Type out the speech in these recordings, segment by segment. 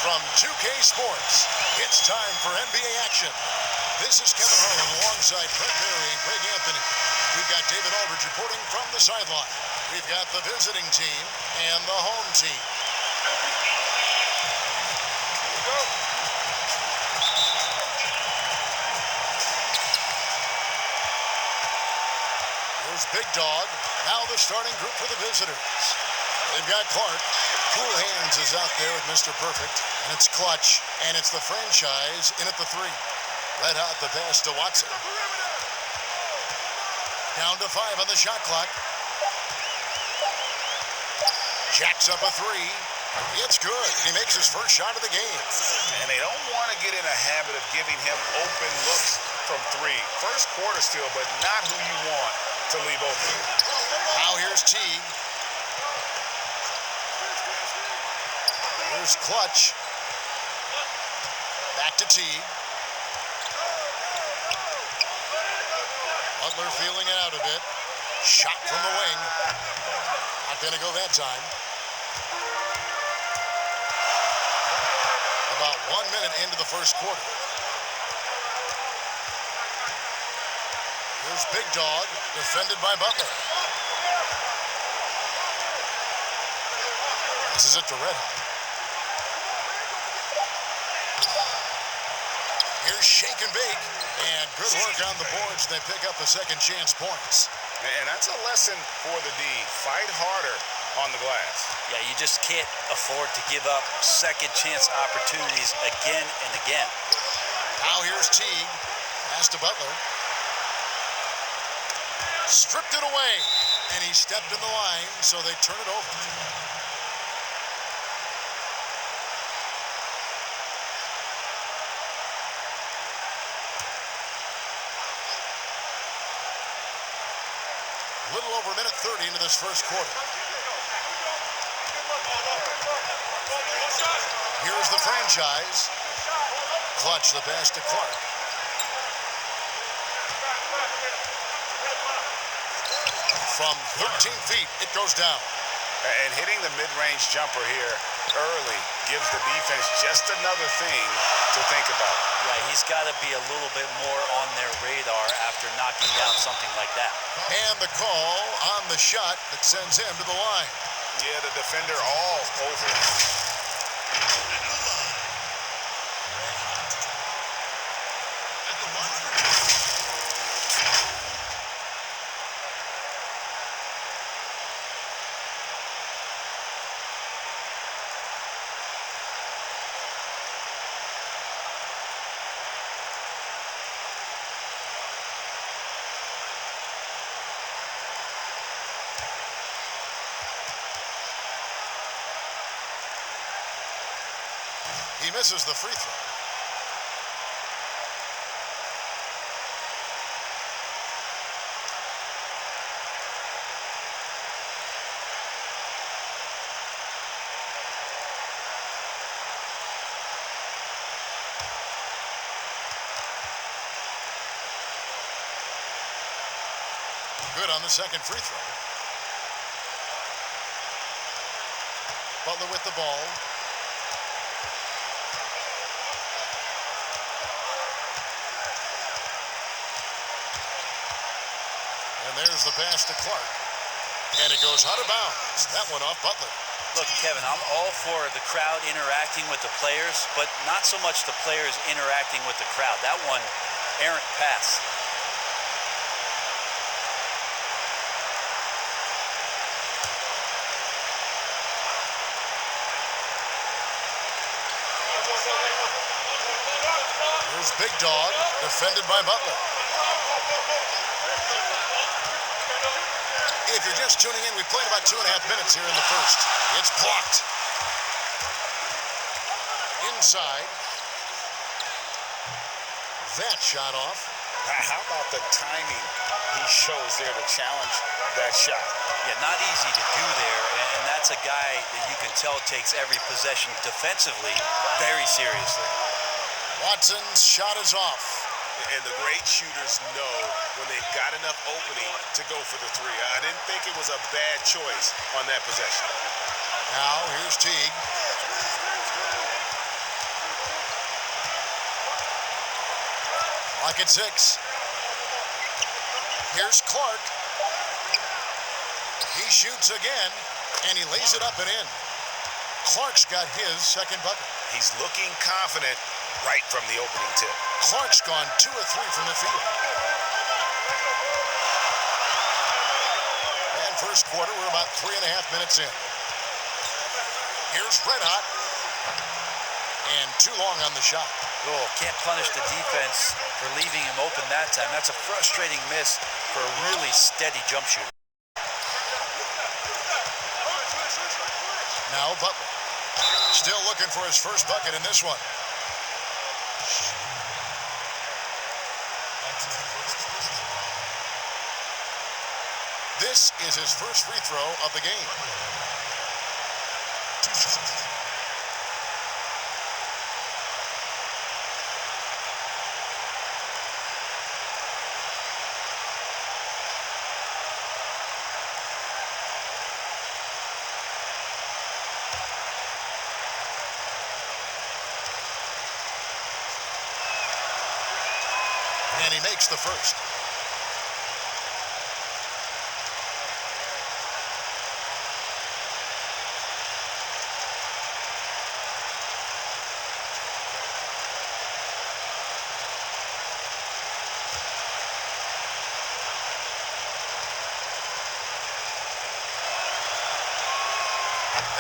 from 2K Sports. It's time for NBA action. This is Kevin Harlan alongside Brett Berry and Greg Anthony. We've got David Aldridge reporting from the sideline. We've got the visiting team and the home team. Here's Big Dog. Now the starting group for the visitors. They've got Clark. Cool Hands is out there with Mr. Perfect. And it's Clutch. And it's the franchise in at the 3. Red hot the pass to Watson. Down to 5 on the shot clock. Jacks up a 3. It's good. He makes his first shot of the game. And they don't want to get in a habit of giving him open looks from 3. First quarter still, but not who you want to leave open. Now here's Teague. Here's Clutch. Back to Teague. Butler feeling it out a bit. Shot from the wing. Not going to go that time. About 1 minute into the first quarter. Here's Big Dog, defended by Butler. This is it to Red Hot. Here's Shake and Bake, and good work on the boards. They pick up the second chance points. And that's a lesson for the D. Fight harder on the glass. Yeah, you just can't afford to give up second chance opportunities again and again. Now here's Teague. Pass to Butler. Stripped it away, and he stepped in the line, so they turn it over. A little over a minute 30 into this first quarter. Here's the franchise. Clutch the pass to Clark. From 13 feet, it goes down. And hitting the mid-range jumper here early gives the defense just another thing to think about. Yeah, he's got to be a little bit more on their radar after knocking down something like that. And the call on the shot that sends him to the line. Yeah, the defender all over it. He misses the free throw. Good on the second free throw. Butler with the ball. And there's the pass to Clark. And it goes out of bounds. That one off Butler. Look, Kevin, I'm all for the crowd interacting with the players, but not so much the players interacting with the crowd. That one, errant pass. Here's Big Dog, defended by Butler. If you're just tuning in, we've played about 2.5 minutes here in the first. It's blocked. Inside. That shot off. How about the timing he shows there to challenge that shot? Yeah, not easy to do there, and that's a guy that you can tell takes every possession defensively very seriously. Watson's shot is off. And the great shooters know when they've got enough opening to go for the 3. I didn't think it was a bad choice on that possession. Now here's Teague. Clock at 6. Here's Clark. He shoots again, and he lays it up and in. Clark's got his second bucket. He's looking confident right from the opening tip. Clark's gone 2 of 3 from the field. And first quarter, we're about 3.5 minutes in. Here's Red Hot. And too long on the shot. Oh, can't punish the defense for leaving him open that time. That's a frustrating miss for a really steady jump shooter. Now Butler. Still looking for his first bucket in this one. This is his first free throw of the game. And he makes the first.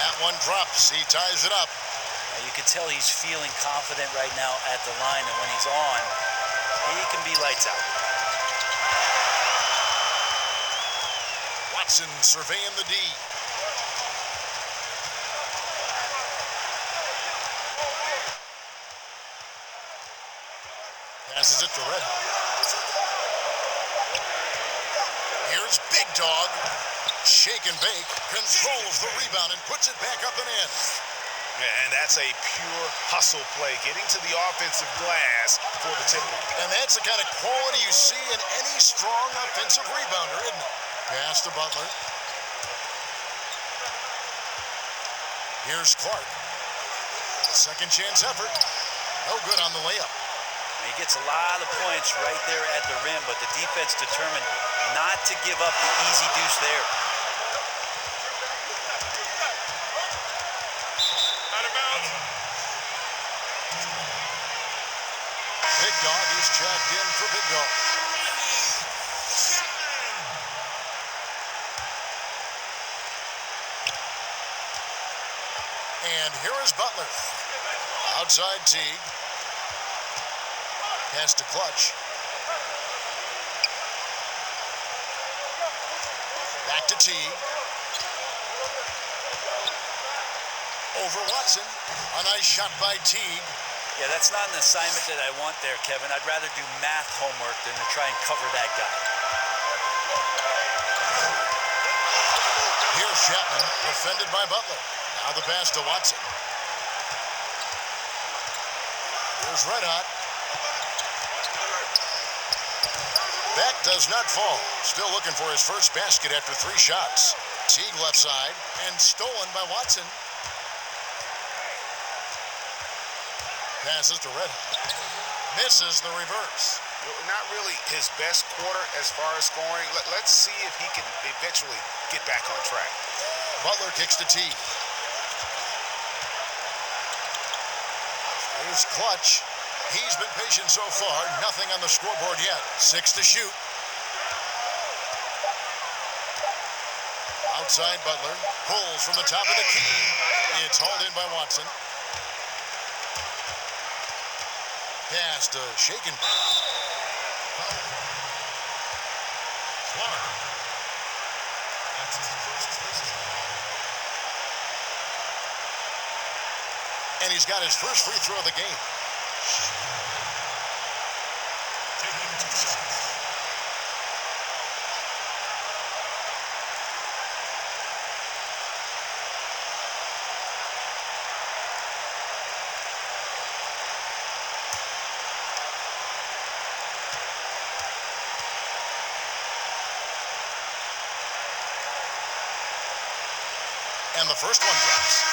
That one drops. He ties it up. You can tell he's feeling confident right now at the line, and when he's on, he can be lights out. Watson surveying the D. Passes it to Red Hot. Here's Big Dog. Shake and bake. Controls the rebound and puts it back up and in. And that's a pure hustle play, getting to the offensive glass for the tip. And that's the kind of quality you see in any strong offensive rebounder, isn't it? Pass to Butler. Here's Clark. Second chance effort. No good on the layup. He gets a lot of points right there at the rim, but the defense determined not to give up the easy deuce there. Big Dog is checked in for Big Dog. And here is Butler. Outside Teague. Pass to Clutch. Back to Teague. Over Watson. A nice shot by Teague. Yeah, that's not an assignment that I want there, Kevin. I'd rather do math homework than to try and cover that guy. Here's Chapman, defended by Butler. Now the pass to Watson. Here's Red Hot. That does not fall. Still looking for his first basket after 3 shots. Teague left side and stolen by Watson. Passes to Red Hot. Misses the reverse. Not really his best quarter as far as scoring. Let's see if he can eventually get back on track. Butler kicks to Teague. Here's Clutch. He's been patient so far. Nothing on the scoreboard yet. 6 to shoot. Outside Butler. Pulls from the top of the key. It's hauled in by Watson. Pass to Shaken. And he's got his first free throw of the game. Taking 2 shots. And the first one drops.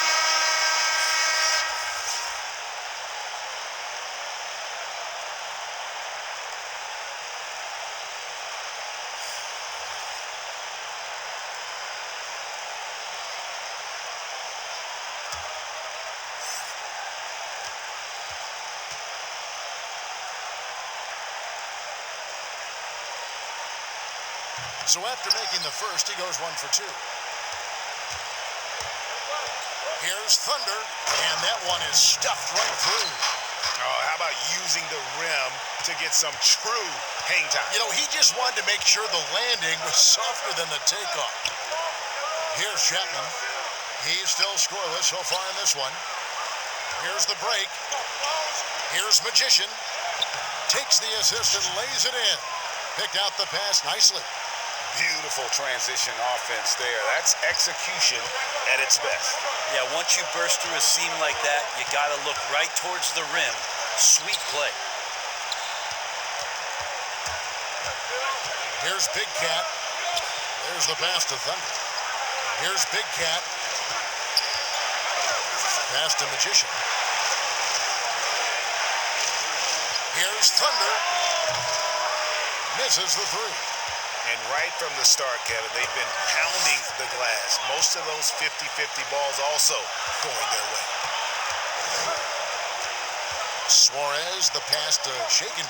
So after making the first, he goes 1 for 2. Here's Thunder, and that one is stuffed right through. Oh, how about using the rim to get some true hang time? You know, he just wanted to make sure the landing was softer than the takeoff. Here's Chapman. He's still scoreless so far in this one. Here's the break. Here's Magician. Takes the assist and lays it in. Picked out the pass nicely. Beautiful transition offense there. That's execution at its best. Yeah, once you burst through a seam like that, you got to look right towards the rim. Sweet play. Here's Big Cat. There's the pass to Thunder. Here's Big Cat. Pass to Magician. Here's Thunder. Misses the three. And right from the start, Kevin, they've been pounding the glass. Most of those 50-50 balls also going their way. Suarez, the pass to Shaken.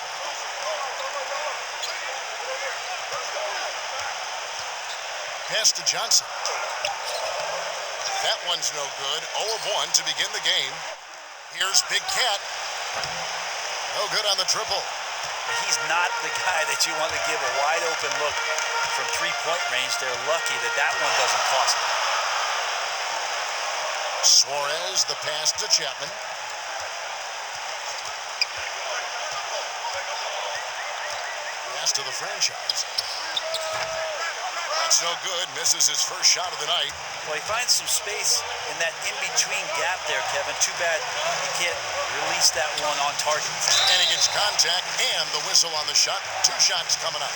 Pass to Johnson. That one's no good. 0 of 1 to begin the game. Here's Big Cat. No good on the triple. He's not the guy that you want to give a wide open look from three-point range. They're lucky that that one doesn't cost them. Suarez, the pass to Chapman. Pass to the franchise. That's no good. Misses his first shot of the night. Well, he finds some space in that in-between gap there, Kevin. Too bad he can't release that one on target. And he gets contact and the whistle on the shot. 2 shots coming up.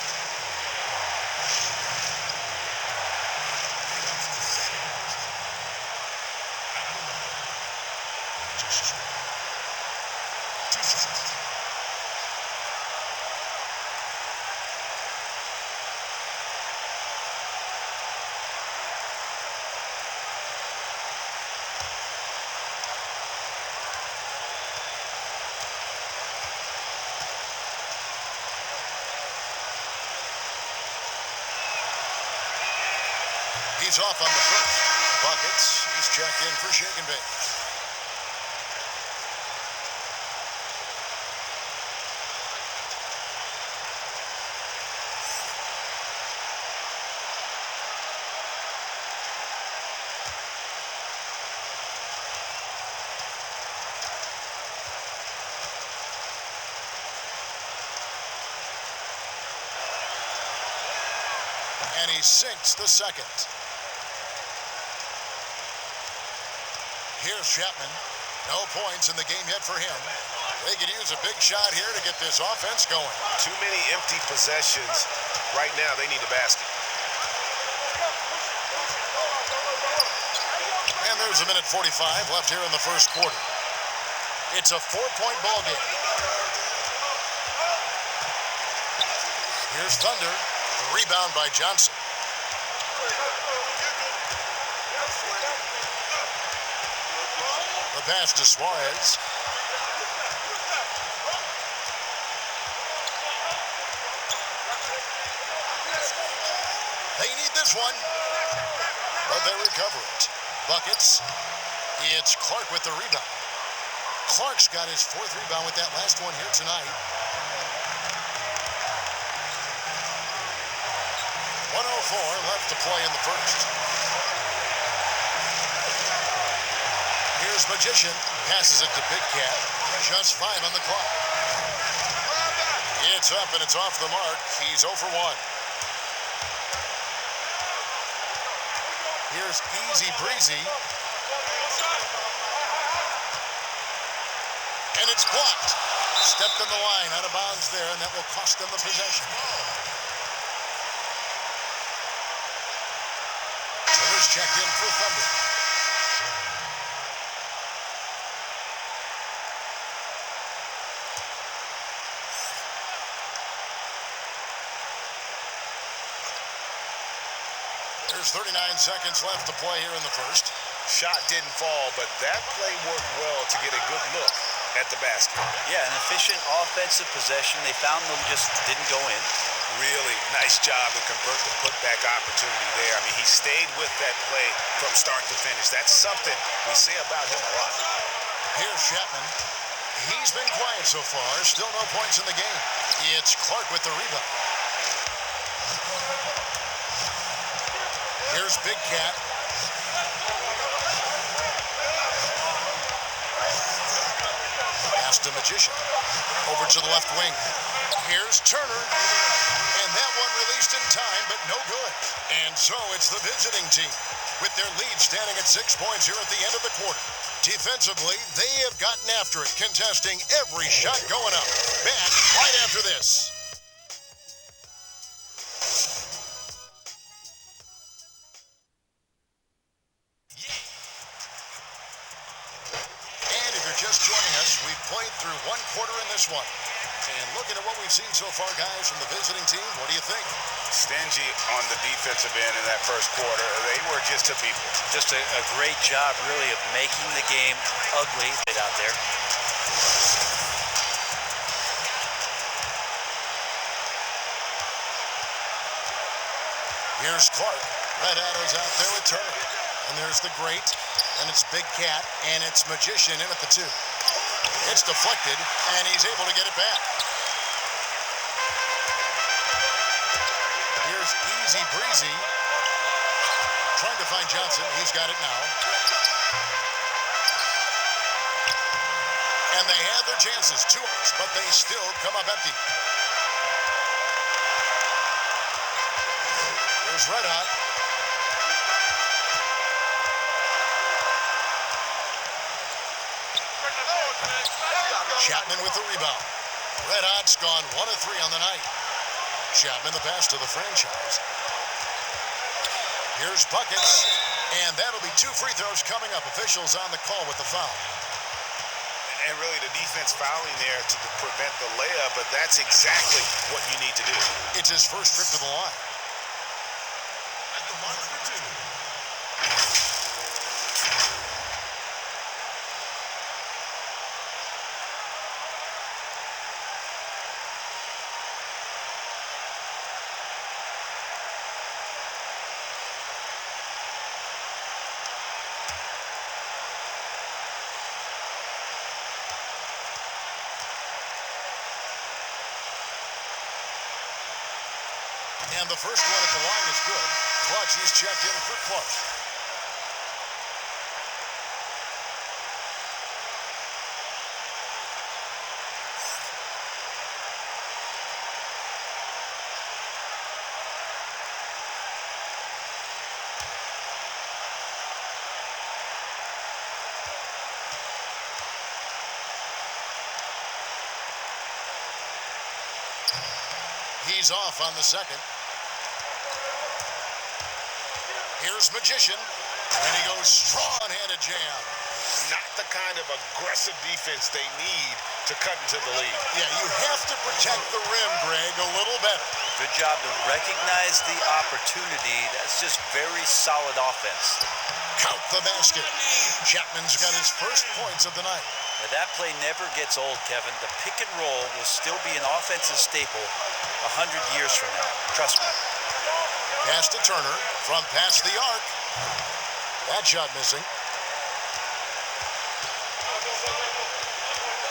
He's off on the first. Buckets. He's checked in for Shake and Bake. And he sinks the second. Here's Chapman. No points in the game yet for him. They could use a big shot here to get this offense going. Too many empty possessions. Right now, they need a basket. And there's a minute 45 left here in the first quarter. It's a 4-point ball game. Here's Thunder. The rebound by Johnson. The pass to Suarez. They need this one, but they recover it. Buckets. It's Clark with the rebound. Clark's got his 4th rebound with that last one here tonight. 1:04 left to play in the first. Here's Magician. Passes it to Big Cat. Just 5 on the clock. It's up and it's off the mark. He's 0 for 1. Here's Easy Breezy. And it's blocked. Stepped on the line, out of bounds there, and that will cost them the possession. Taylor's checked in for Thunder. There's 39 seconds left to play here in the first. Shot didn't fall, but that play worked well to get a good look at the basket. Yeah, an efficient offensive possession. They found them, just didn't go in. Really nice job to convert the putback opportunity there. I mean, he stayed with that play from start to finish. That's something we say about him a lot. Here's Chapman. He's been quiet so far. Still no points in the game. It's Clark with the rebound. Here's Big Cat. Pass to Magician. Over to the left wing. Here's Turner. And that one released in time, but no good. And so it's the visiting team with their lead standing at 6 points here at the end of the quarter. Defensively, they have gotten after it, contesting every shot going up. Back right after this. And if you're just joining us, we've played through one quarter in this one. And looking at what we've seen so far, guys, from the visiting team, what do you think? Stingy on the defensive end in that first quarter. They were just to people. Just a great job, really, of making the game ugly out there. Here's Clark. Red Arrows out there with Turner. And there's the great. And it's Big Cat. And it's Magician in at the 2. It's deflected, and he's able to get it back. Here's Easy Breezy. Trying to find Johnson. He's got it now. And they had their chances, 2, but they still come up empty. Here's Red Hot. Chapman with the rebound. Red Hot's gone 1 of 3 on the night. Chapman the pass to the franchise. Here's buckets. And that'll be 2 free throws coming up. Officials on the call with the foul. And really the defense fouling there to prevent the layup, but that's exactly what you need to do. It's his first trip to the line. At the line for 2. And the first one at the line is good. Clutch, he's checked in for Clark. He's off on the second. Here's Magician, and he goes strong-handed jam. Not the kind of aggressive defense they need to cut into the lead. Yeah, you have to protect the rim, Greg, a little better. Good job to recognize the opportunity. That's just very solid offense. Count the basket. Chapman's got his first points of the night. Now, that play never gets old, Kevin. The pick and roll will still be an offensive staple 100 years from now. Trust me. Pass to Turner from past the arc. That shot missing.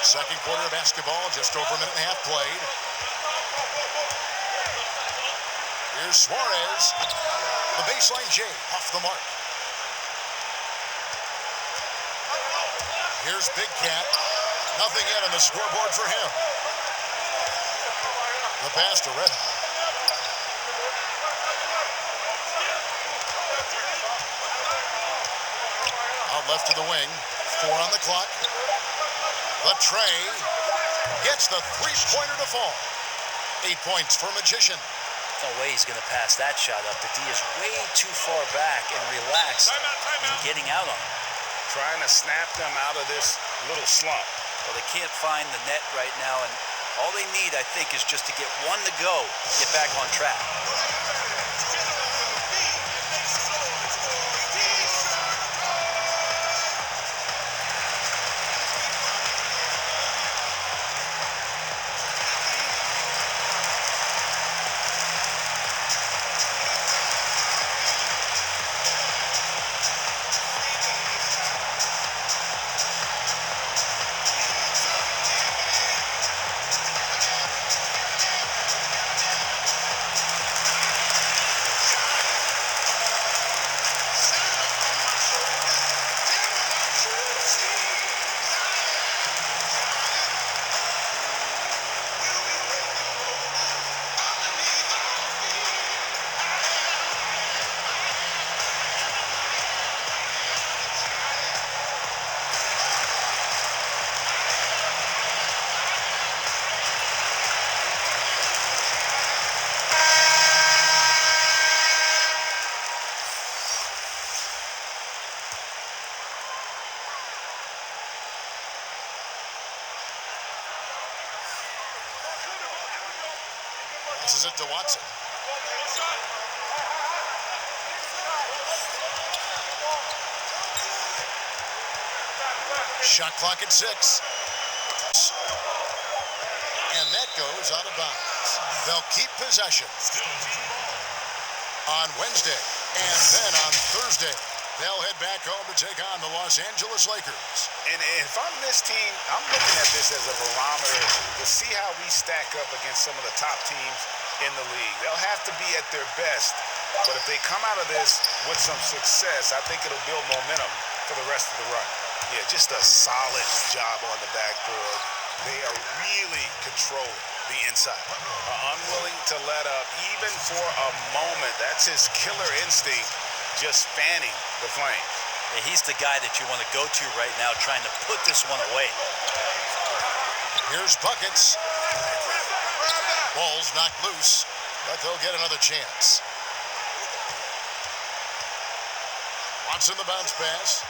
Second quarter of basketball, just over a minute and a half played. Here's Suarez. The baseline J off the mark. Here's Big Cat. Nothing yet on the scoreboard for him. The pass to Red. Out left to the wing. 4 on the clock. The tray gets the three-pointer to fall. 8 points for Magician. No way he's going to pass that shot up. The D is way too far back and relaxed in getting out on him. Trying to snap them out of this little slump. Well, they can't find the net right now, and all they need, I think, is just to get one to go, get back on track. Passes it to Watson. Shot clock at 6. And that goes out of bounds. They'll keep possession. On Wednesday and then on Thursday, they'll head back home to take on the Los Angeles Lakers. And if I'm this team, I'm looking at this as a barometer to see how we stack up against some of the top teams in the league. They'll have to be at their best, but if they come out of this with some success, I think it'll build momentum for the rest of the run. Yeah, just a solid job on the backboard. They are really controlling the inside. Unwilling to let up even for a moment. That's his killer instinct, just fanning the flames. Yeah, he's the guy that you want to go to right now, trying to put this one away. Here's buckets. Ball's knocked loose, but they'll get another chance. Watson the bounce pass.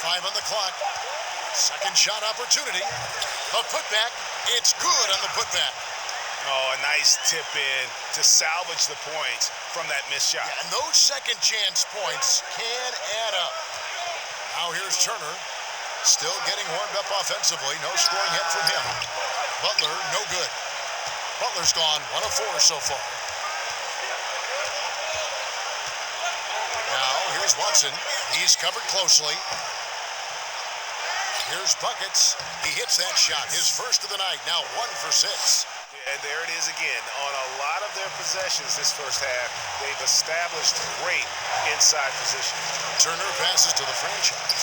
5 on the clock. Second shot opportunity. The putback. It's good on the putback. Oh, a nice tip in to salvage the points from that missed shot. Yeah, and those second chance points can add up. Now here's Turner. Still getting warmed up offensively. No scoring hit from him. Butler, no good. Butler's gone 1 of 4 so far. Now here's Watson. He's covered closely. Here's Buckets. He hits that shot. His first of the night. Now 1 for 6. And there it is again. On a lot of their possessions this first half, they've established great inside position. Turner passes to the franchise.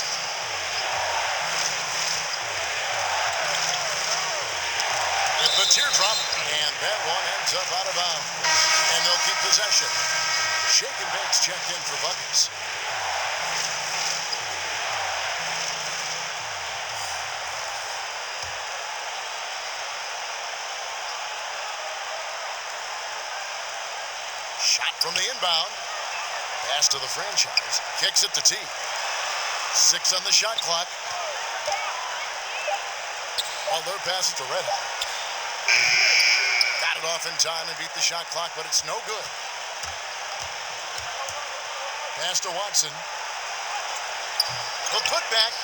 With the teardrop, and that one ends up out of bounds. And they'll keep possession. Shake and Bake's checked in for Buckets. Shot from the inbound. Pass to the franchise. Kicks it to T. 6 on the shot clock. Butler passes to Red Hot. Got it off in time and beat the shot clock, but it's no good. Pass to Watson. The putback.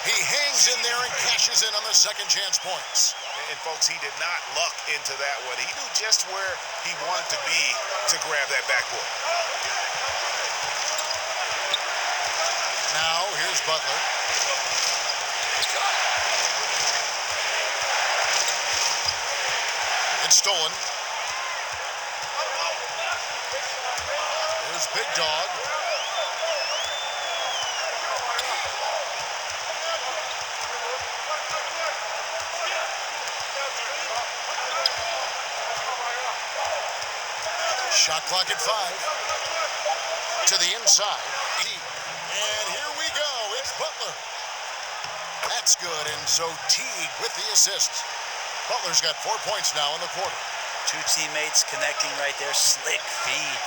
He hangs in there and cashes in on the second chance points. And folks, he did not luck into that one. He knew just where he wanted to be to grab that backboard. Now, here's Butler. It's stolen. Here's Big Dog. Shot clock at 5. To the inside. And here we go. It's Butler. That's good. And so Teague with the assist. Butler's got 4 points now in the quarter. 2 teammates connecting right there. Slick feed.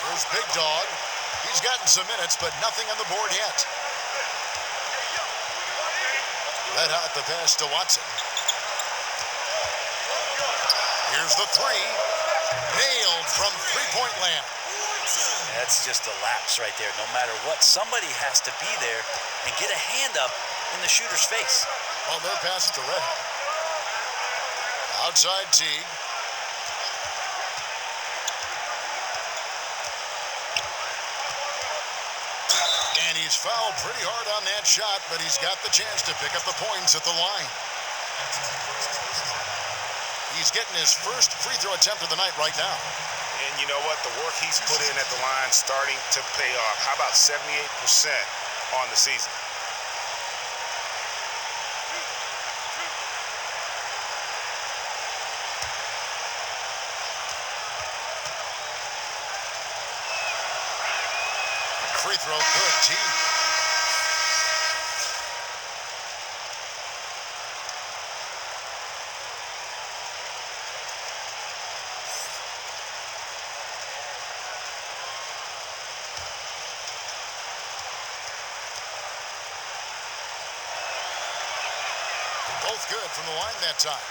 Here's Big Dog. He's gotten some minutes, but nothing on the board yet. Let out the pass to Watson. Here's the 3. Nailed from three-point land. That's just a lapse right there. No matter what, somebody has to be there and get a hand up in the shooter's face. Well, they're passing to Red Hot. Outside Teague. And he's fouled pretty hard on that shot, but he's got the chance to pick up the points at the line. He's getting his first free throw attempt of the night right now. And you know what? The work he's put in at the line starting to pay off. How about 78% on the season? Free throw good, Teague. Both good from the line that time.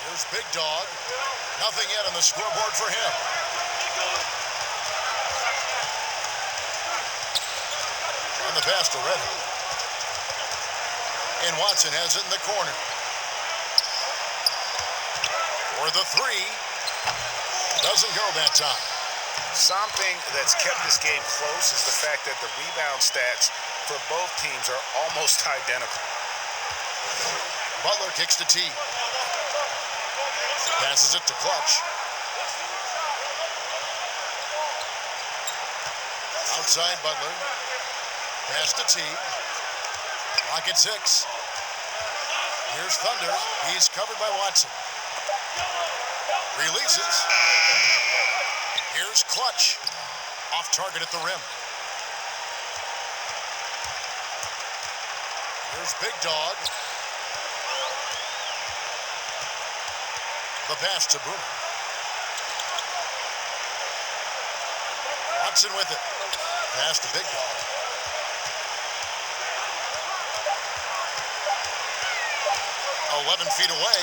Here's Big Dog. Nothing yet on the scoreboard for him. On the pass to Redden. And Watson has it in the corner. For the three. Doesn't go that time. Something that's kept this game close is the fact that the rebound stats for both teams are almost identical. Butler kicks to T. Passes it to Clutch. Outside Butler. Pass to T. Lock at 6. Here's Thunder. He's covered by Watson. Releases. Here's Clutch. Off target at the rim. Here's Big Dog. The pass to Boomer. Watson with it. Pass to Big Dog. "11 feet away.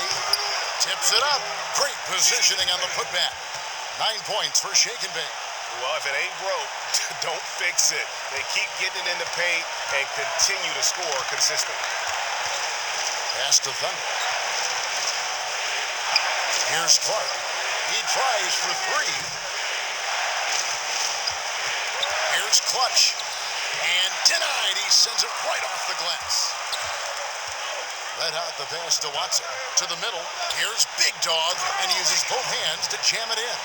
Tips it up. Great positioning on the putback. 9 points for Shake and Bake. Well, if it ain't broke, don't fix it. They keep getting it in the paint and continue to score consistently. Pass to Thunder. Here's Clark. He tries for 3. Here's Clutch. And denied. He sends it right off the glass. Red hot the pass to Watson. To the middle. Here's Big Dog. And he uses both hands to jam it in.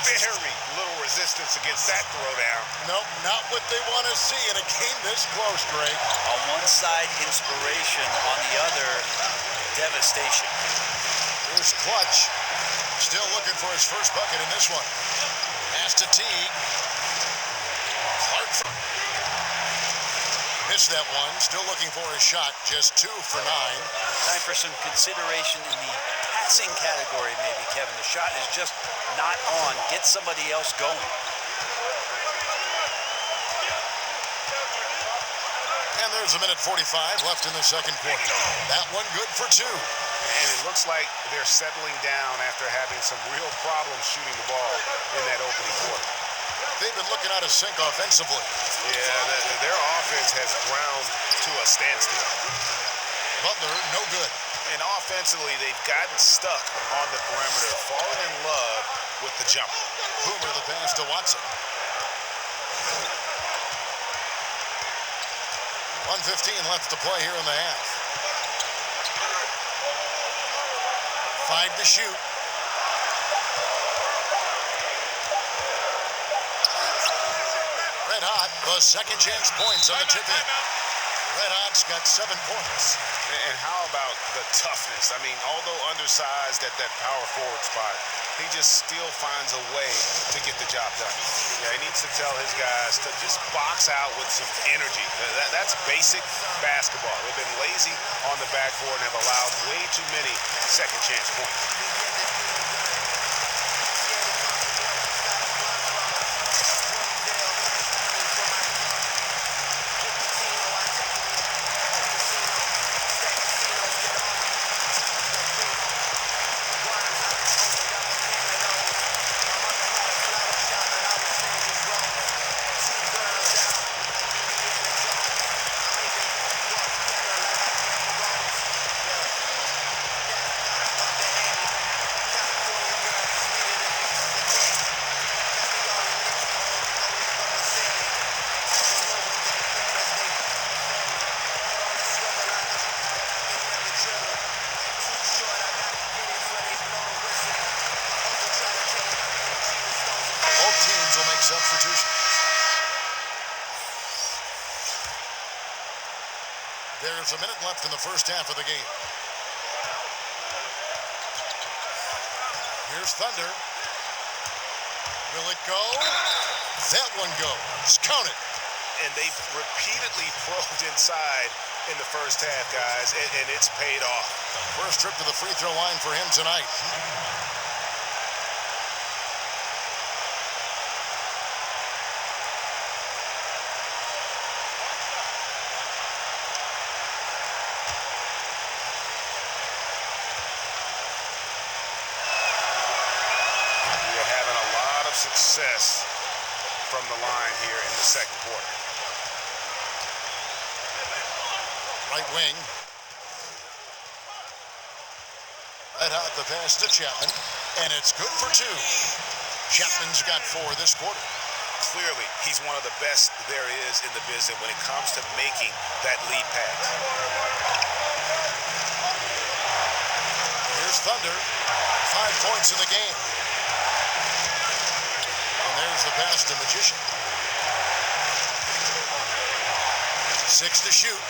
Very little resistance against that throwdown. Nope, not what they want to see, and it came this close, Greg. On one side, inspiration. On the other, devastation. Here's Clutch. Still looking for his first bucket in this one. Pass to Teague. Clark missed that one. Still looking for his shot. Just 2 for 9. Time for some consideration in the passing category, maybe, Kevin. The shot is just not on. Get somebody else going. And there's a minute 45 left in the second quarter. That one good for 2. And it looks like they're settling down after having some real problems shooting the ball in that opening quarter. They've been looking out of sync offensively. Yeah, their offense has ground to a standstill. Butler, no good. And offensively, they've gotten stuck on the perimeter, falling in love with the jumper. Boomer the pass to Watson. 1:15 left to play here in the half. 5 to shoot. Red Hot, the second chance points on the tip-in. Red Hot's got 7 points. And how about the toughness? I mean, although undersized at that power forward spot, he just still finds a way to get the job done. Yeah, he needs to tell his guys to just box out with some energy. That's basic basketball. They've been lazy on the backboard and have allowed way too many second chance points. Will make substitutions. There's a minute left in the first half of the game. Here's Thunder. Will it go? That one goes. Count it. And they've repeatedly probed inside in the first half, guys, and it's paid off. First trip to the free throw line for him tonight. success from the line here in the second quarter. Right wing. Let out the pass to Chapman, and it's good for 2. Chapman's got 4 this quarter. Clearly, he's one of the best there is in the business when it comes to making that lead pass. Here's Thunder. 5 points in the game. And there's the pass to Magician. 6 to shoot.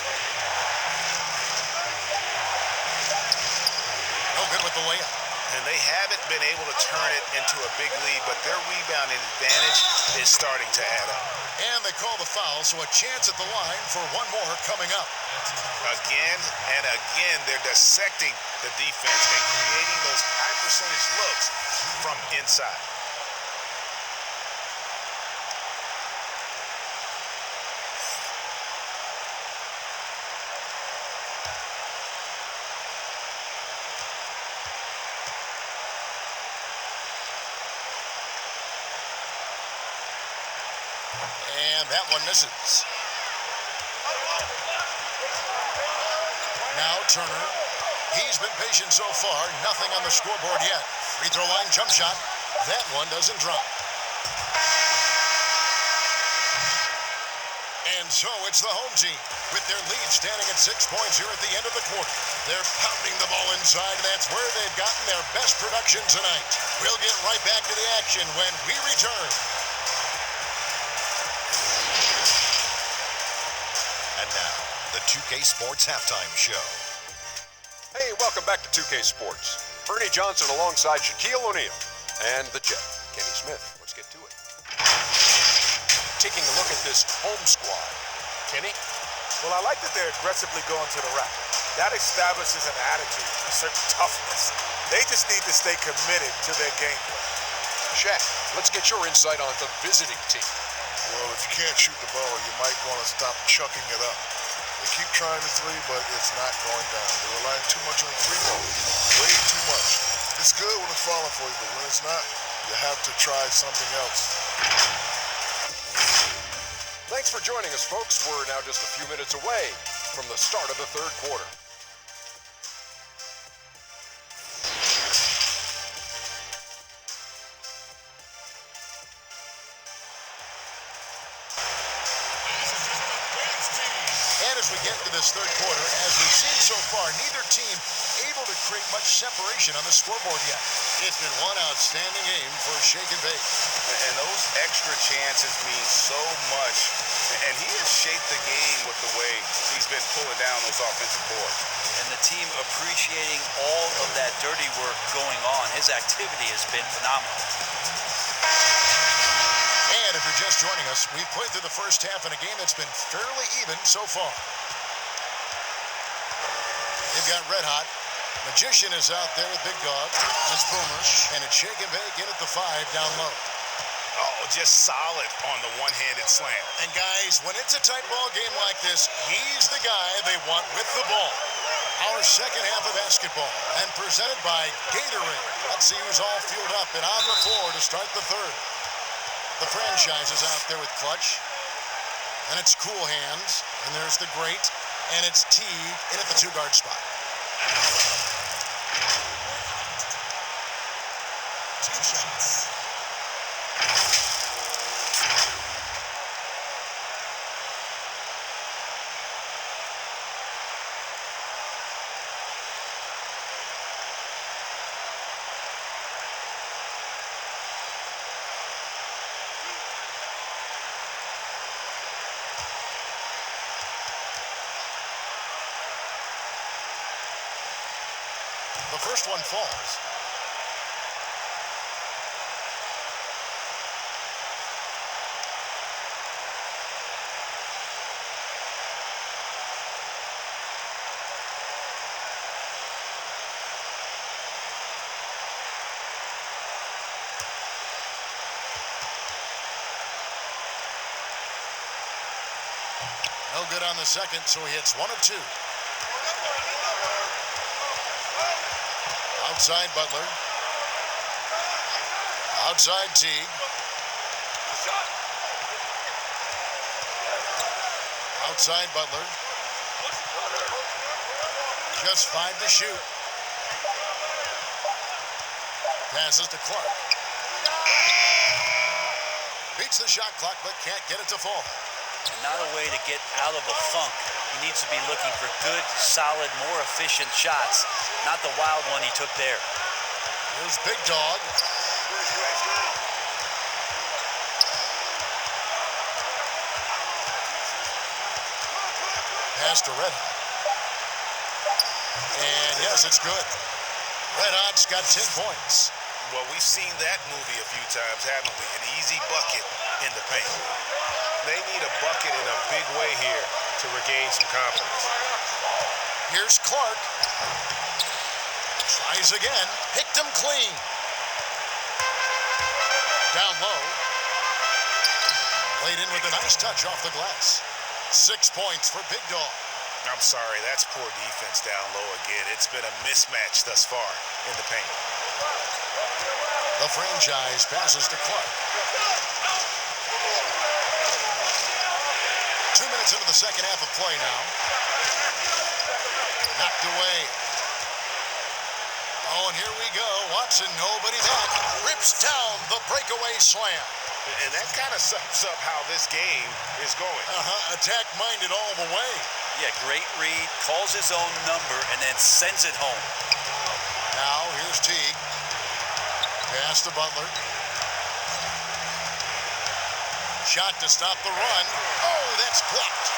No good with the layup. And they haven't been able to turn it into a big lead, but their rebounding advantage is starting to add up. And they call the foul, so a chance at the line for one more coming up. Again and again, they're dissecting the defense and creating those high percentage looks from inside. And that one misses. Now Turner. He's been patient so far. Nothing on the scoreboard yet. Free throw line jump shot. That one doesn't drop. And so it's the home team with their lead standing at 6 points here at the end of the quarter. They're pounding the ball inside. That's where they've gotten their best production tonight. We'll get right back to the action when we return. And now, the 2K Sports Halftime Show. Hey, welcome back to 2K Sports. Ernie Johnson alongside Shaquille O'Neal and the Jet, Kenny Smith. Let's get to it. Taking a look at this home squad. Kenny? Well, I like that they're aggressively going to the rack. That establishes an attitude, a certain toughness. They just need to stay committed to their game plan. Shaq, let's get your insight on the visiting team. Well, if you can't shoot the ball, you might want to stop chucking it up. They keep trying the 3, but it's not going down. They're relying too much on the 3 ball. Way too much. It's good when it's falling for you, but when it's not, you have to try something else. Thanks for joining us, folks. We're now just a few minutes away from the start of the third quarter. As we get to this third quarter, as we've seen so far, neither team able to create much separation on the scoreboard yet. It's been one outstanding game for Shake and Bake. And those extra chances mean so much. And he has shaped the game with the way he's been pulling down those offensive boards. And the team appreciating all of that dirty work going on. His activity has been phenomenal. And if you're just joining us, we've played through the first half in a game that's been fairly even so far. They've got red hot. Magician is out there with Big Dog. That's Boomer. And it's Shake and Bake in at the 5 down low. Oh, just solid on the one-handed slam. And guys, when it's a tight ball game like this, he's the guy they want with the ball. Our second half of basketball, and presented by Gatorade. Let's see who's all fueled up and on the floor to start the third. The franchise is out there with Clutch. And it's Cool Hands. And there's the Great. And it's Teague in at the 2-guard spot. 2 shots. The first one falls. No good on the second, so he hits 1 of 2. Outside Butler. Outside Teague. Outside Butler. Just 5 to shoot. Passes to Clark. Beats the shot clock, but can't get it to fall. And not a way to get out of a funk. He needs to be looking for good, solid, more efficient shots, not the wild one he took there. Here's Big Dog. Pass to Red Hot. And yes, it's good. Red Hot's got 10 points. Well, we've seen that movie a few times, haven't we? An easy bucket in the paint. They need a bucket in a big way here to regain some confidence. Here's Clark. Tries again. Picked him clean. Down low. Laid in with a nice touch off the glass. 6 points for Big Dog. I'm sorry, that's poor defense down low again. It's been a mismatch thus far in the paint. The franchise passes to Clark. 2 minutes into the second half of play now. Knocked away. Oh, and here we go. Watson, nobody back. Rips down the breakaway slam. And that kind of sums up how this game is going. Attack-minded all the way. Yeah, great read, calls his own number, and then sends it home. Now, here's Teague. Pass to Butler. Shot to stop the run. Oh, that's blocked.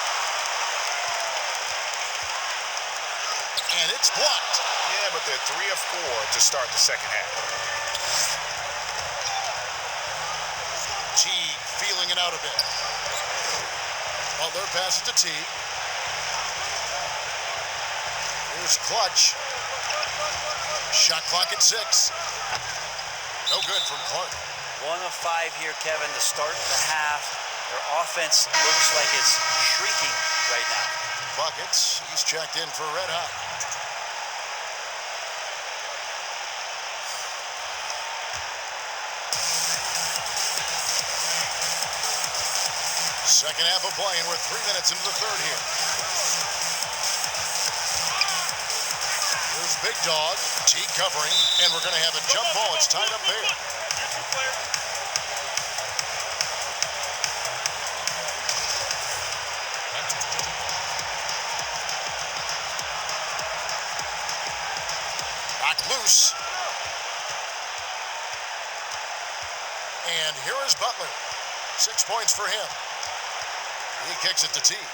And it's blocked. Yeah, but they're 3 of 4 to start the second half. Teague feeling it out a bit. Butler passes to Teague. Here's Clutch. Shot clock at 6. No good from Clark. 1 of 5 here, Kevin, to start the half. Their offense looks like it's shrieking right now. Buckets. He's checked in for Red Hot. Second half of play, and we're 3 minutes into the third here. Here's Big Dog. Teague covering, and we're going to have a jump ball. It's tied up there. Knocked loose. And here is Butler. 6 points for him. He kicks it to Teague.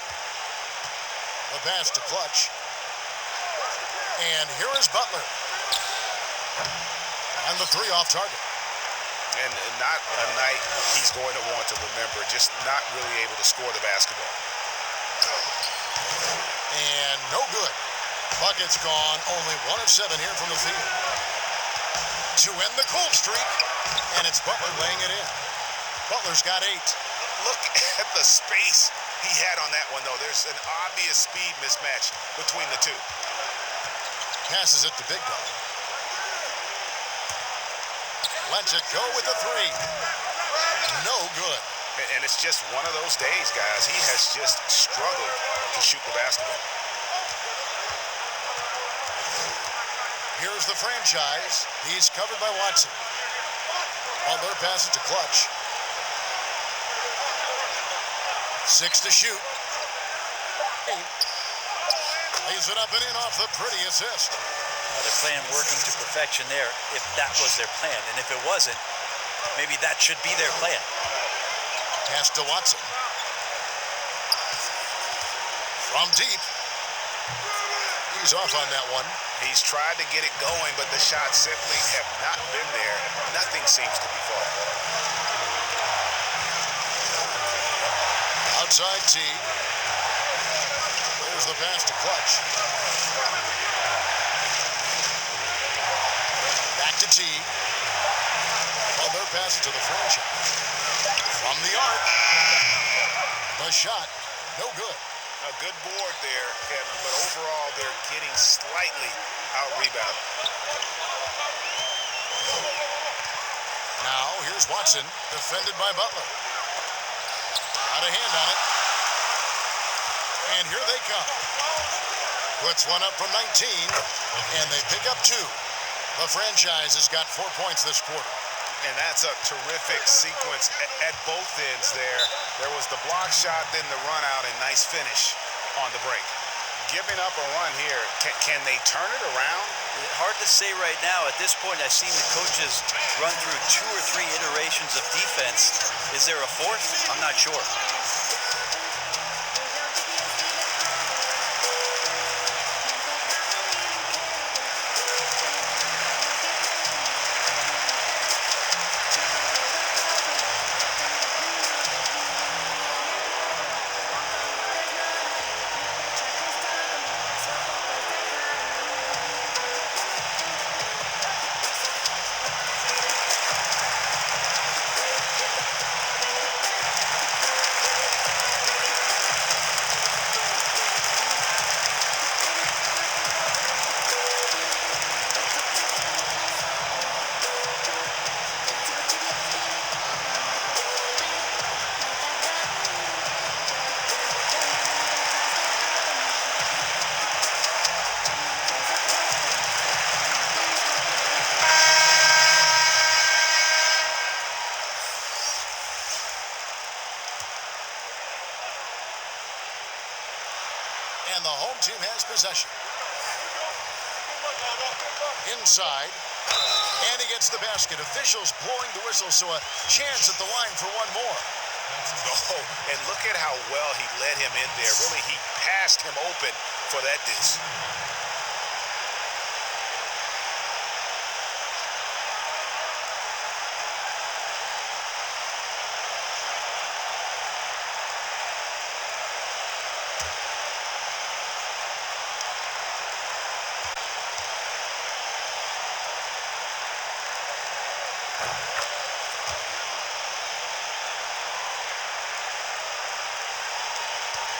The pass to Clutch. And here is Butler. And the 3 off target. And not a night he's going to want to remember, just not really able to score the basketball. And no good. Bucket's gone. Only 1 of 7 here from the field. To end the cold streak. And it's Butler laying it in. Butler's got 8. Look at the space he had on that one, though. There's an obvious speed mismatch between the two. Passes it to Big Dog. Lets it go with the 3. No good. And it's just one of those days, guys. He has just struggled to shoot the basketball. Here's the franchise. He's covered by Watson. Butler passes to Clutch. 6 to shoot. 8. Lays it up and in off the pretty assist. Their plan working to perfection there, if that was their plan. And if it wasn't, maybe that should be their plan. Pass to Watson. From deep. He's off on that one. He's tried to get it going, but the shots simply have not been there. Nothing seems to be falling. Outside Teague. There's the pass to Clutch. Back to Teague. Butler passes to the franchise. From the arc. The shot, no good. A good board there, Kevin, but overall they're getting slightly out-rebounded. Now, here's Watson, defended by Butler. Got a hand on it. And here they come. Puts one up from 19, and they pick up 2. The franchise has got 4 points this quarter. And that's a terrific sequence at both ends there. There was the block shot, then the run out, and nice finish on the break. Giving up a run here, can they turn it around? Hard to say right now. At this point, I've seen the coaches run through 2 or 3 iterations of defense. Is there a fourth? I'm not sure. And the home team has possession. Inside. And he gets the basket. Officials blowing the whistle, so a chance at the line for one more. Oh, and look at how well he led him in there. Really, he passed him open for that dish.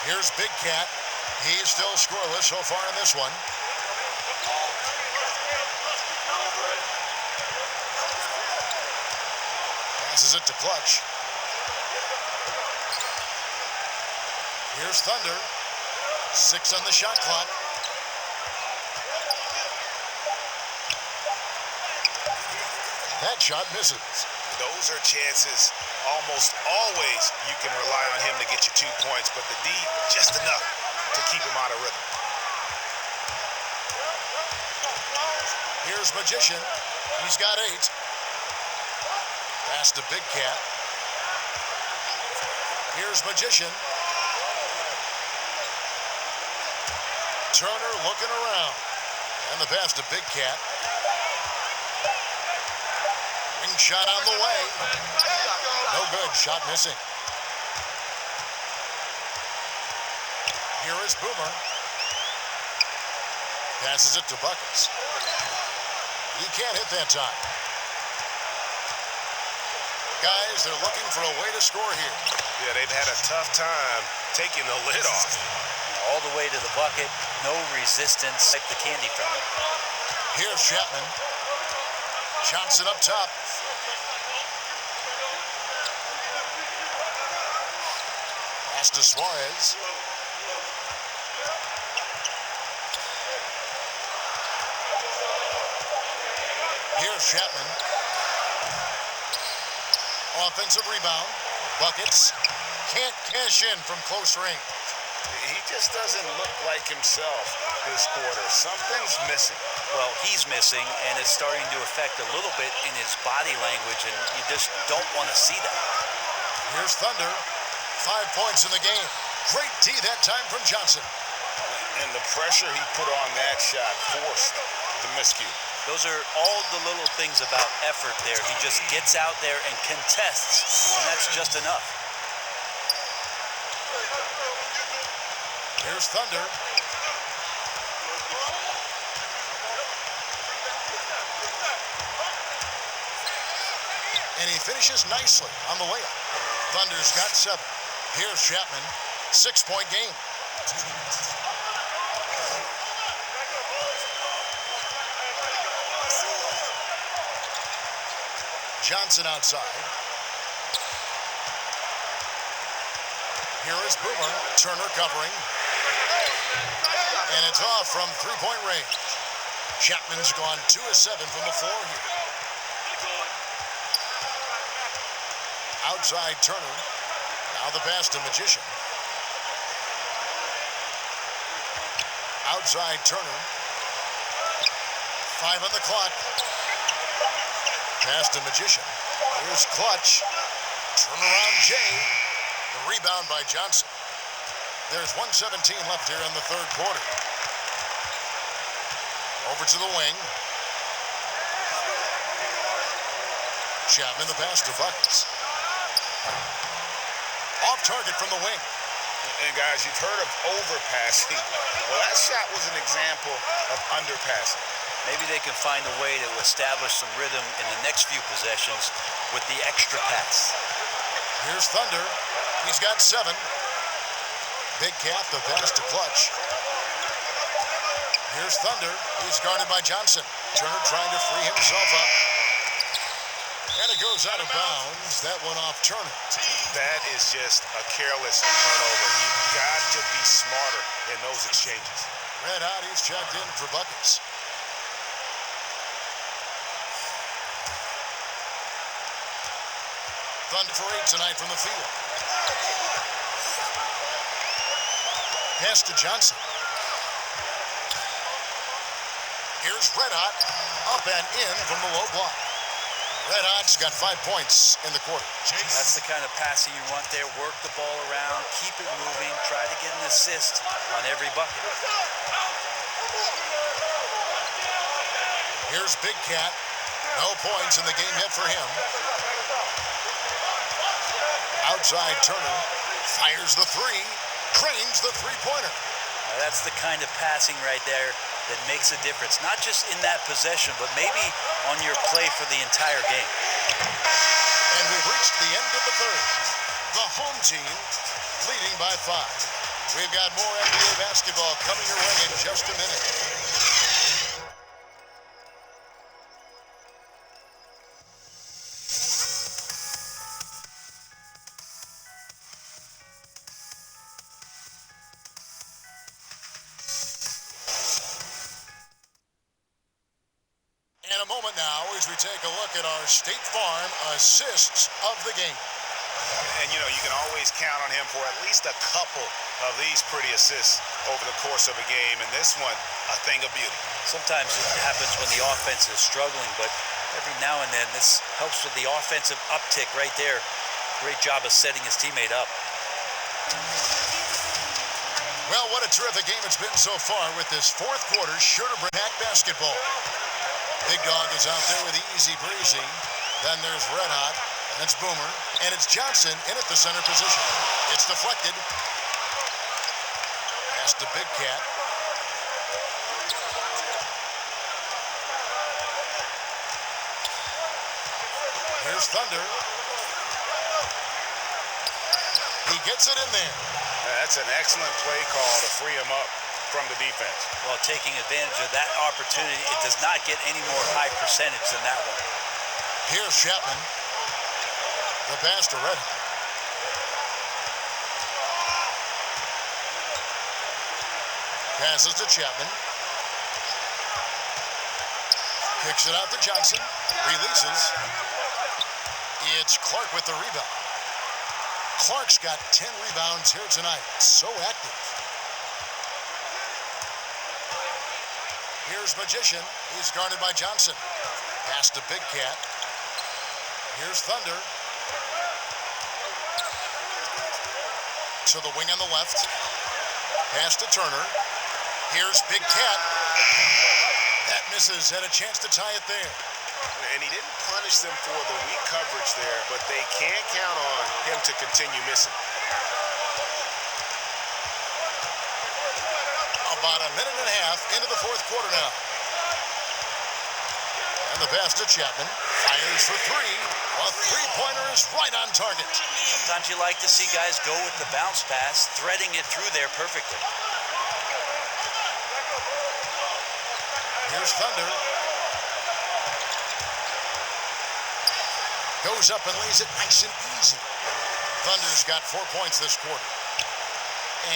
Here's Big Cat. He's still scoreless so far in this one. Passes it to Clutch. Here's Thunder. 6 on the shot clock. That shot misses. Those are chances almost always you can rely on him to get you 2 points, but the D, just enough to keep him out of rhythm. Here's Magician. He's got 8. Pass to Big Cat. Here's Magician. Turner looking around. And the pass to Big Cat. Ring shot on the way. No good. Shot missing. Here is Boomer. Passes it to Buckets. He can't hit that time. Guys, they're looking for a way to score here. Yeah, they've had a tough time taking the lid off. All the way to the bucket. No resistance. Wipe the candy from him. Here's Chapman. Johnson up top. Pass to Suarez. Here's Chapman. Offensive rebound. Buckets. Can't cash in from close range. He just doesn't look like himself this quarter. Something's missing. Well, he's missing, and it's starting to affect a little bit in his body language, and you just don't want to see that. Here's Thunder. 5 points in the game. Great D that time from Johnson. And the pressure he put on that shot forced the miscue. Those are all the little things about effort there. He just gets out there and contests, and that's just enough. Here's Thunder. And he finishes nicely on the layup. Thunder's got 7. Here's Chapman. 6-point game. Johnson outside. Here is Boomer. Turner covering. And it's off from three-point range. Chapman's gone 2 of 7 from the floor here. Outside Turner. Now the pass to Magician. Outside Turner. 5 on the clock. Pass to Magician. Here's Clutch. Turnaround Jay. The rebound by Johnson. There's 1:17 left here in the third quarter. Over to the wing. Chapman the pass to Buckets. Off target from the wing. And guys, you've heard of overpassing. Well, that shot was an example of underpassing. Maybe they can find a way to establish some rhythm in the next few possessions with the extra pass. Here's Thunder. He's got 7. Big Cat, the pass to Clutch. Here's Thunder. He's guarded by Johnson. Turner trying to free himself up. And it goes out of bounds. That one off Turner. That is just a careless turnover. You've got to be smarter in those exchanges. Red Hot, he's checked in for Buckets. Thunder for 8 tonight from the field. Pass to Johnson. Here's Red Hot. Up and in from the low block. Red Hot's got 5 points in the quarter. That's the kind of passing you want there. Work the ball around, keep it moving, try to get an assist on every bucket. Here's Big Cat. No points in the game yet for him. Outside Turner. Fires the 3. Trains the three-pointer. Now that's the kind of passing right there that makes a difference. Not just in that possession, but maybe on your play for the entire game. And we've reached the end of the third. The home team leading by 5. We've got more NBA basketball coming your way in just a minute. In a moment now, as we take a look at our State Farm assists of the game. And, you know, you can always count on him for at least a couple of these pretty assists over the course of a game. And this one, a thing of beauty. Sometimes it happens when the offense is struggling, but every now and then this helps with the offensive uptick right there. Great job of setting his teammate up. Well, what a terrific game it's been so far with this fourth quarter Sugar-Brinac basketball. Big Dog is out there with Easy Breezy. Then there's Red Hot. And it's Boomer. And it's Johnson in at the center position. It's deflected. Pass to Big Cat. Here's Thunder. He gets it in there. That's an excellent play call to free him up from the defense. Well, taking advantage of that opportunity, it does not get any more high percentage than that one. Here's Chapman. The pass to Red Hot. Passes to Chapman. Kicks it out to Johnson. Releases. It's Clark with the rebound. Clark's got 10 rebounds here tonight. So active. Here's Magician. He's guarded by Johnson. Pass to Big Cat. Here's Thunder. To the wing on the left. Pass to Turner. Here's Big Cat. That misses. Had a chance to tie it there. And he didn't punish them for the weak coverage there, but they can't count on him to continue missing. About a minute and a half into the fourth quarter now. And the pass to Chapman. Fires for 3. A three-pointer is right on target. Sometimes you like to see guys go with the bounce pass, threading it through there perfectly. Here's Thunder. Goes up and lays it nice and easy. Thunder's got 4 points this quarter.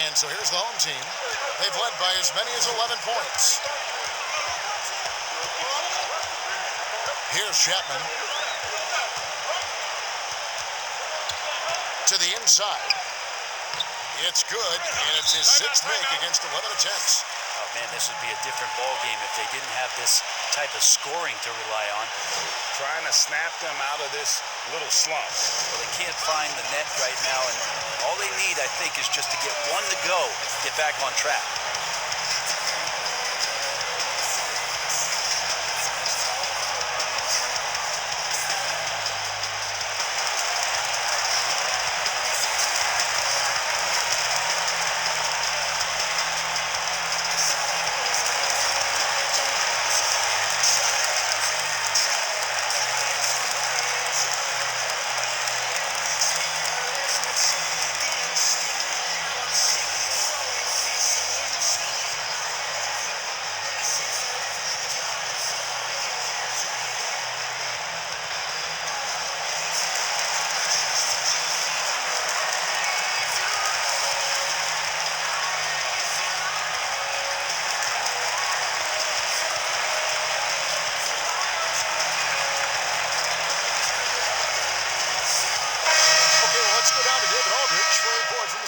And so here's the home team. They've led by as many as 11 points. Here's Chapman. To the inside. It's good, and it's his 6th make against 11 attempts. Oh, man, this would be a different ball game if they didn't have this type of scoring to rely on. Trying to snap them out of this little slump. Well, they can't find the net right now, and all they need, I think, is just to get one to go, get back on track.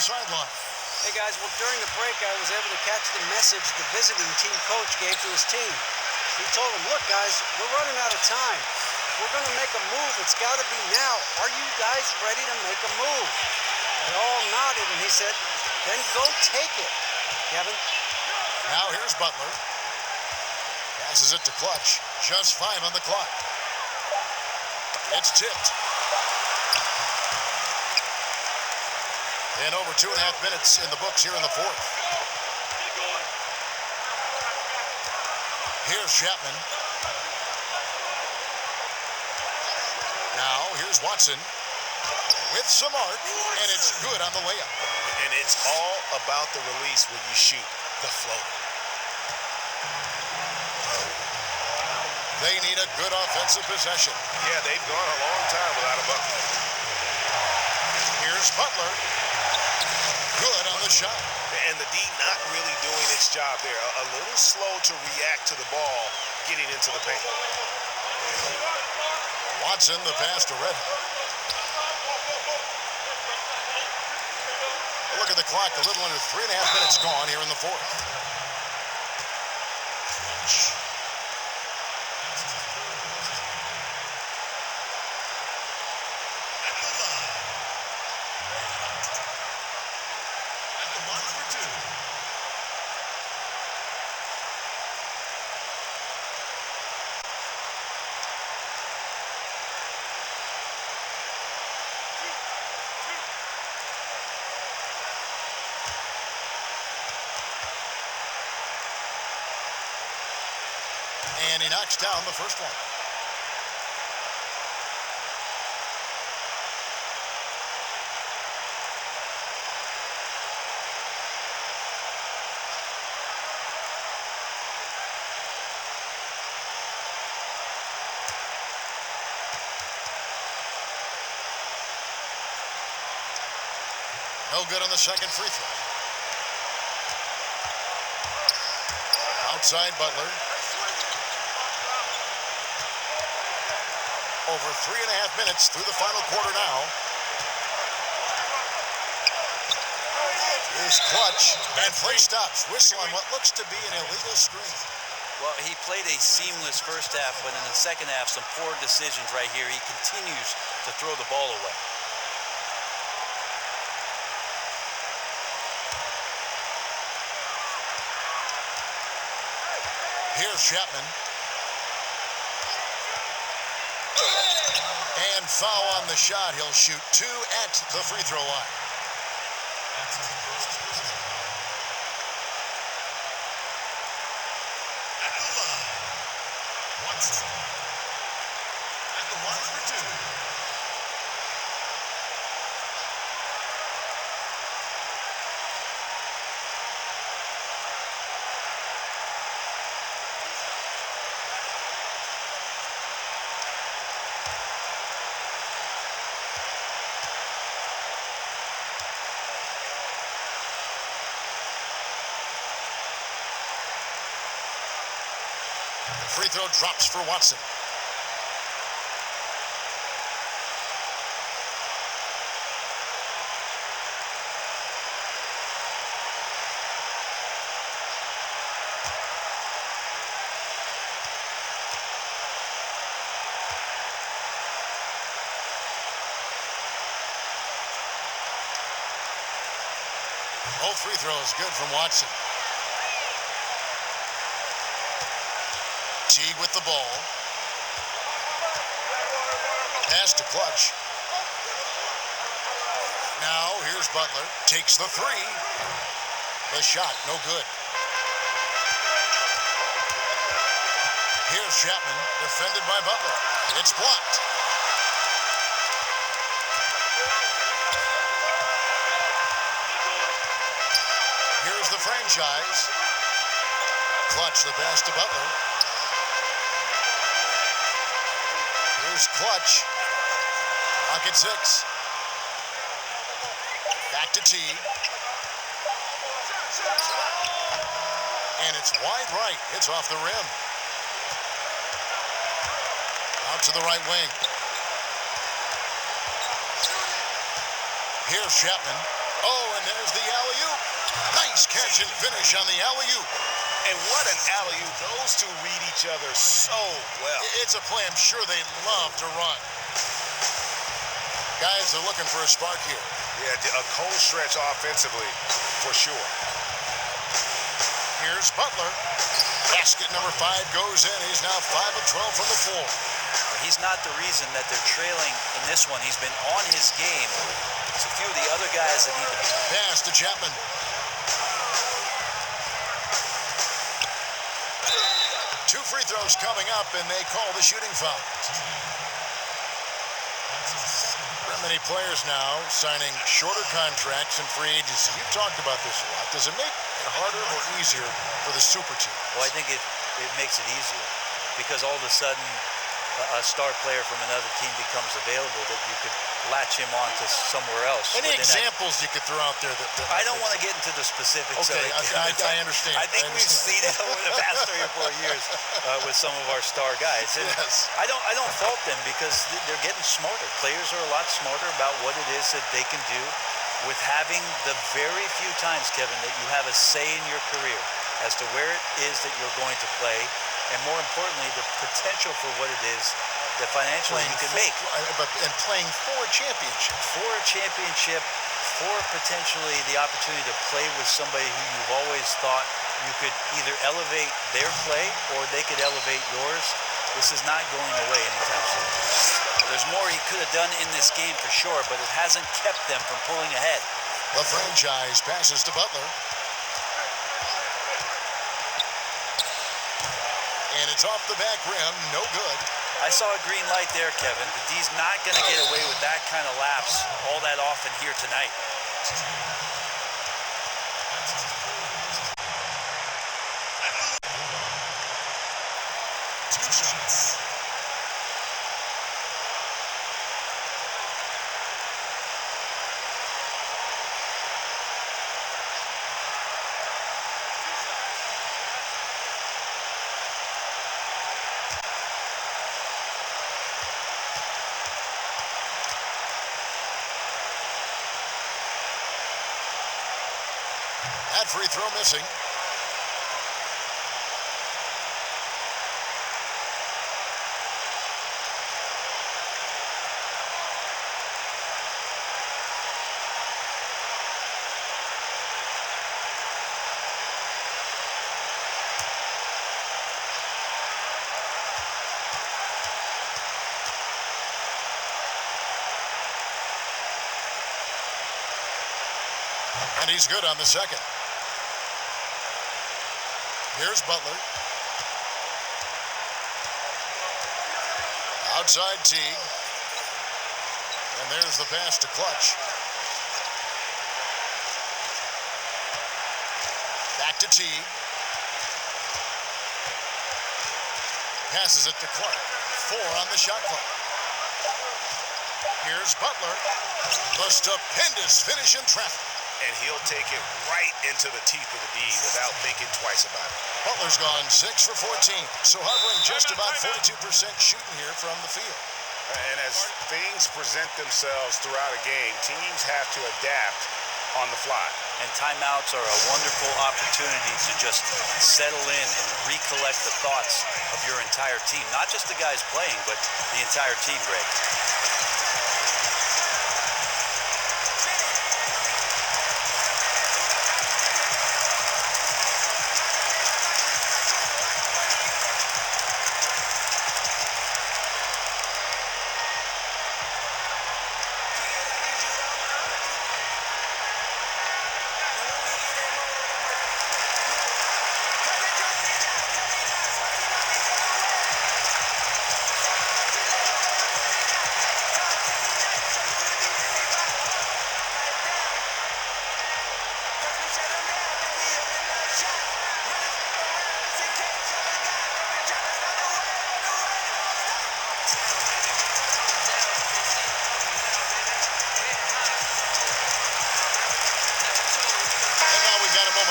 Sideline. Hey guys, well during the break I was able to catch the message the visiting team coach gave to his team. He told them, look guys, we're running out of time. If we're going to make a move, it's got to be now. Are you guys ready to make a move? They all nodded and he said, then go take it, Kevin. Now here's Butler. Passes it to Clutch. Just 5 on the clock. It's tipped. And over 2.5 minutes in the books here in the 4th. Here's Chapman. Now here's Watson with some arc, and it's good on the layup. And it's all about the release when you shoot the floater. They need a good offensive possession. Yeah, they've gone a long time without a bucket. Here's Butler. Good on the shot. And the D not really doing its job there. A little slow to react to the ball getting into the paint. Watson, the pass to Red. Look at the clock, a little under 3.5 minutes gone here in the 4th. And he knocks down the first one. No good on the second free throw. Outside Butler. Over 3.5 minutes through the final quarter now. Here's Clutch, and play stops. Whistle on what looks to be an illegal screen. Well, he played a seamless first half, but in the second half, some poor decisions right here. He continues to throw the ball away. Here's Chapman. And foul on the shot. He'll shoot 2 at the free throw line. At the line, Watson. At the line for 2. Free throw drops for Watson. Both free throws good from Watson. Teague with the ball. Pass to Clutch. Now here's Butler. Takes the three. The shot, no good. Here's Chapman, defended by Butler. It's blocked. Here's the franchise. Clutch the pass to Butler. Here's Clutch. Pocket 6. Back to T. And it's wide right. It's off the rim. Out to the right wing. Here's Chapman. Oh, and there's the alley-oop. Nice catch and finish on the alley-oop. And what an alley-oop. Those two read each other so well. It's a play I'm sure they love to run. Guys are looking for a spark here. Yeah, a cold stretch offensively, for sure. Here's Butler. Basket number 5 goes in. He's now 5 of 12 from the floor. He's not the reason that they're trailing in this one. He's been on his game. It's a few of the other guys that need to... Pass to Chapman. Two free throws coming up, and they call the shooting foul. Many players now signing shorter contracts in free agency. You've talked about this a lot. Does it make it harder or easier for the super team? Well, I think it makes it easier because all of a sudden a star player from another team becomes available that you could latch him on to somewhere else. Any examples you could throw out there? I don't want to get into the specifics. Okay, of it. I understand. I think we've seen it over the past 3 or 4 years with some of our star guys. And Yes. I don't fault them because they're getting smarter. Players are a lot smarter about what it is that they can do with having the very few times, Kevin, that you have a say in your career as to where it is that you're going to play, and more importantly, the potential for what it is that financially you can make. And playing for a championship. For a championship, for potentially the opportunity to play with somebody who you've always thought you could either elevate their play or they could elevate yours. This is not going away anytime soon. There's more he could have done in this game for sure, but it hasn't kept them from pulling ahead. The franchise passes to Butler. And it's off the back rim, no good. I saw a green light there, Kevin. The D's not going to get away with that kind of lapse all that often here tonight. Two shots. That free throw missing. And he's good on the second. Here's Butler. Outside Teague. And there's the pass to Clutch. Back to Teague. Passes it to Clark. 4 on the shot clock. Here's Butler. The stupendous finish in traffic. and he'll take it right into the teeth of the D without thinking twice about it. Butler's gone 6 for 14, so hovering just about 42% shooting here from the field. And as things present themselves throughout a game, teams have to adapt on the fly. And timeouts are a wonderful opportunity to just settle in and recollect the thoughts of your entire team. Not just the guys playing, but the entire team, Greg.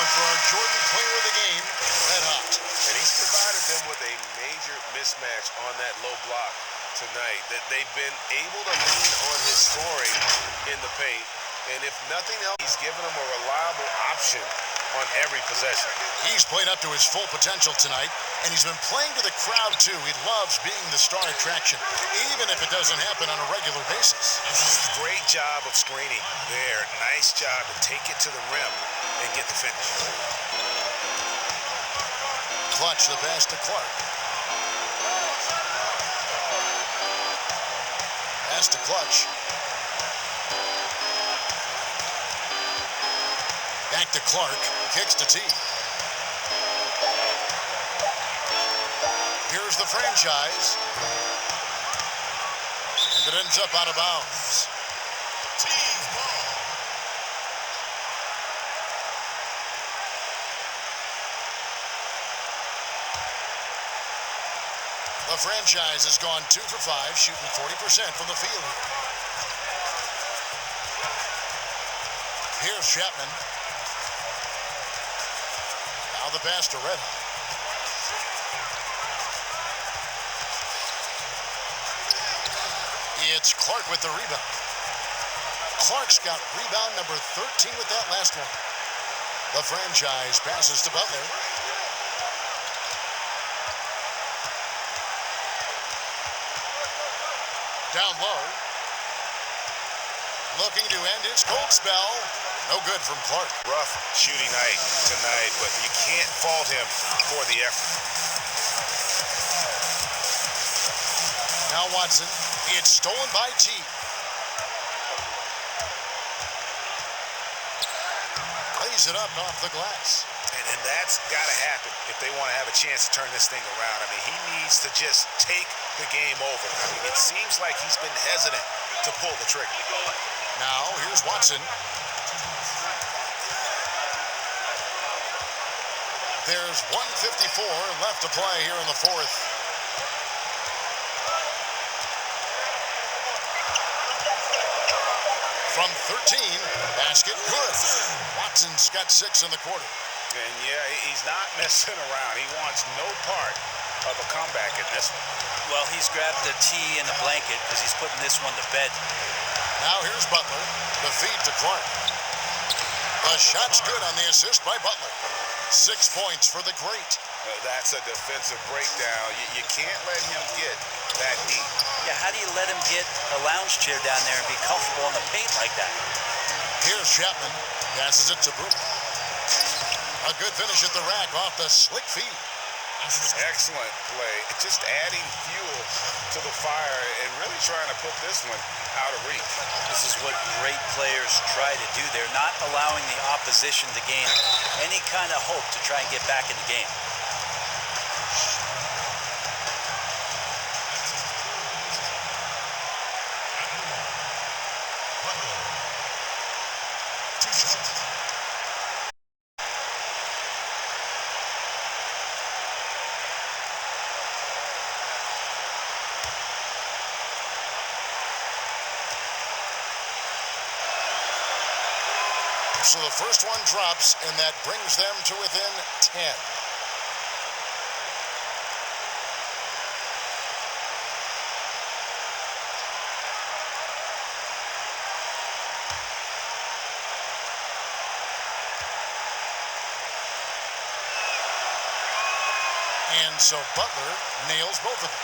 For our Jordan player of the game, Red Hot. And he's provided them with a major mismatch on that low block tonight. That they've been able to lean on his scoring in the paint. And if nothing else, he's given them a reliable option on every possession. He's played up to his full potential tonight, and he's been playing to the crowd, too. He loves being the star attraction, even if it doesn't happen on a regular basis. Great job of screening there. Nice job to take it to the rim and get the finish. Clutch the pass to Clark. Pass to Clutch. Back to Clark. Kicks to T. Here's the franchise. And it ends up out of bounds. Team ball. The franchise has gone 2 for 5, shooting 40% from the field here. Here's Chapman. Now the pass to Red Hot. It's Clark with the rebound. Clark's got rebound number 13 with that last one. The franchise passes to Butler. Down low. Looking to end his cold spell. No good from Clark. Rough shooting night tonight, but you can't fault him for the effort. Now Watson. It's stolen by T. Lays it up off the glass. And that's got to happen if they want to have a chance to turn this thing around. I mean, he needs to just take the game over. I mean, it seems like he's been hesitant to pull the trigger. Now, here's Watson. There's 1:54 left to play here in the fourth. From 13, basket good. Watson's got 6 in the quarter. And yeah, he's not messing around. He wants no part of a comeback in this one. Well, he's grabbed the tee and the blanket because he's putting this one to bed. Now here's Butler. The feed to Clark. The shot's good on the assist by Butler. 6 points for the great. That's a defensive breakdown. You can't let him get that deep. Yeah, how do you let him get a lounge chair down there and be comfortable in the paint like that? Here's Chapman. Passes it to Boone. A good finish at the rack off the slick feed. Excellent play. Just adding fuel to the fire and really trying to put this one out of reach. This is what great players try to do. They're not allowing the opposition to gain any kind of hope to try and get back in the game. So the first one drops, and that brings them to within 10. And so Butler nails both of them.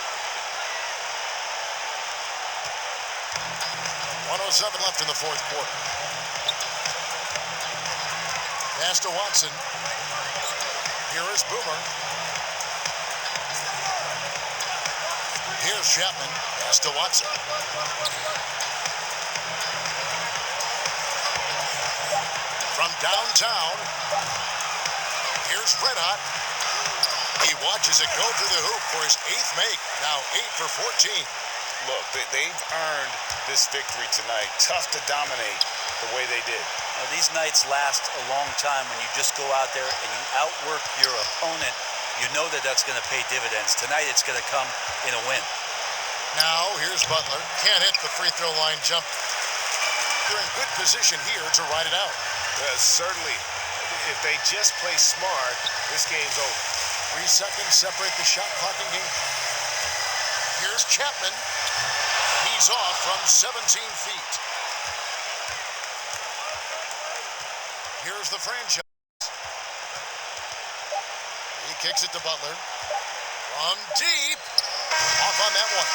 1:07 left in the fourth quarter. Pass to Watson. Here is Boomer. Here's Chapman. Pass to Watson. From downtown, here's Red Hot. He watches it go through the hoop for his 8th make. Now 8 for 14. Look, they've earned this victory tonight. Tough to dominate the way they did. Now, these nights last a long time when you just go out there and you outwork your opponent. You know that that's going to pay dividends. Tonight it's going to come in a win. Now here's Butler. Can't hit the free throw line jump. They're in good position here to ride it out. Certainly, if they just play smart, this game's over. 3 seconds separate the shot clock and game. Here's Chapman. He's off from 17 feet. Here's the franchise. He kicks it to Butler. From deep. Off on that one.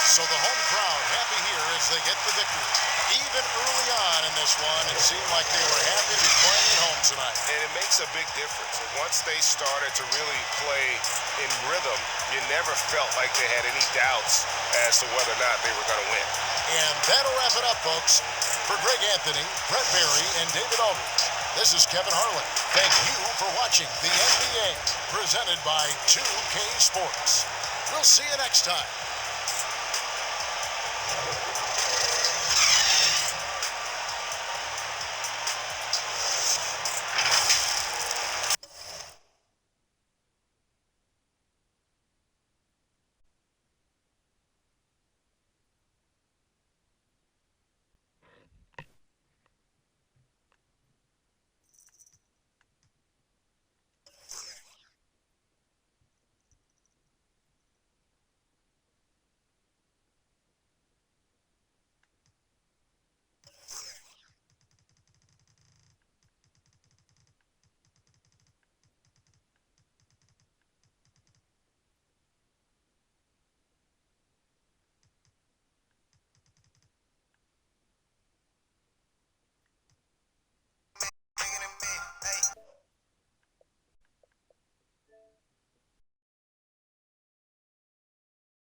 So the home crowd happy here as they get the victory. Even early on in this one, it seemed like they were happy to be playing at home tonight. And it makes a big difference. And once they started to really play in rhythm, you never felt like they had any doubts as to whether or not they were going to win. And that'll wrap it up, folks. For Greg Anthony, Brett Barry, and David Aldridge, this is Kevin Harlan. Thank you for watching the NBA, presented by 2K Sports. We'll see you next time.